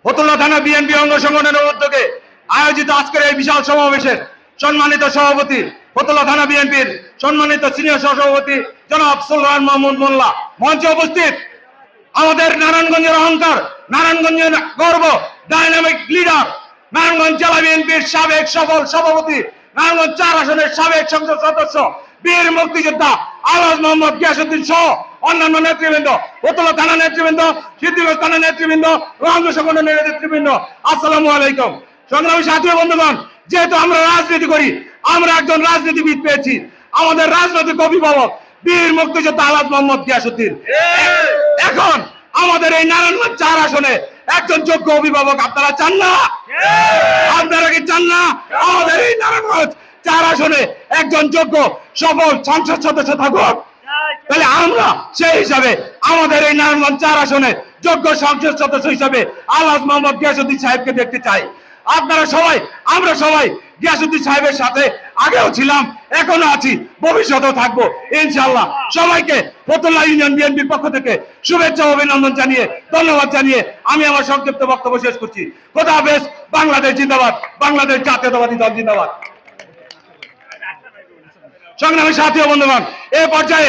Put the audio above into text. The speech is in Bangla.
ফতুল্লা থানা বিএনপি অঙ্গ সংগঠনের উদ্যোগে আয়োজিত আজকের এই বিশাল সমাবেশের সম্মানিত সভাপতি, ফতুল্লা থানা বিএনপির সম্মানিত সিনিয়র সহসভাপতি জনাব সুলতান মাহমুদ মোল্লা, মঞ্চে উপস্থিত আমাদের নারায়ণগঞ্জের অহংকার, নারায়ণগঞ্জের গর্ব, ডাইনামিক লিডার, নারায়ণগঞ্জ জেলা বিএনপির সাবেক সফল সভাপতি, নারায়ণগঞ্জ 4 আসনের সাবেক সংসদ সদস্য, বীর মুক্তিযোদ্ধা আলহাজ মোহাম্মদ গিয়াসউদ্দিন সহ অন্যান্য নেতৃবৃন্দ, ফতুল্লা থানা নেতৃবৃন্দ, সিদ্দিকগঞ্জ থানা নেতৃবৃন্দ, অঙ্গ সংগঠনের নেতৃবৃন্দ, আসসালামু আলাইকুম। সংগ্রামী সাথী বন্ধুগণ, যেহেতু আমরা রাজনীতি করি, আমরা একজন রাজনীতিবিদ পেয়েছি, আমাদের রাজনৈতিক অভিভাবক বীর মুক্তিযোদ্ধা আলহাজ মোহাম্মদ গিয়াসউদ্দিন। এখন আমাদের এই নারায়ণগঞ্জ 4 আসনে একজন যোগ্য অভিভাবক আপনারা চান না? আপনারা কি চান না আমাদের এই নারায়ণগঞ্জ 4 আসনে একজন যোগ্য সফল সংসদ সদস্য থাকুক? তাহলে আমরা সেই হিসাবে আমাদের এই নারায়ণগঞ্জ 4 আসনে যোগ্য সংসদ সদস্য হিসাবে আলহাজ মোহাম্মদ গিয়াসউদ্দিন সাহেবকে দেখতে চাই। আপনারা সবাই, আমরা সবাই গিয়াসউদ্দিন সাহেবের সাথে আগেও ছিলাম, এখনো আছি, ভবিষ্যতেও থাকবো ইনশাআল্লাহ। সবাইকে ফতুল্লা ইউনিয়ন বিএনপির পক্ষ থেকে শুভেচ্ছা ও অভিনন্দন জানিয়ে, ধন্যবাদ জানিয়ে আমি আমার সংক্ষিপ্ত বক্তব্য শেষ করছি। খোদা হাফেজ। বাংলাদেশ জিন্দাবাদ, বাংলাদেশ জাতীয়তাবাদী দল জিন্দাবাদ। সংগ্রামী সাথী ও বন্ধুগণ, এই পর্যায়ে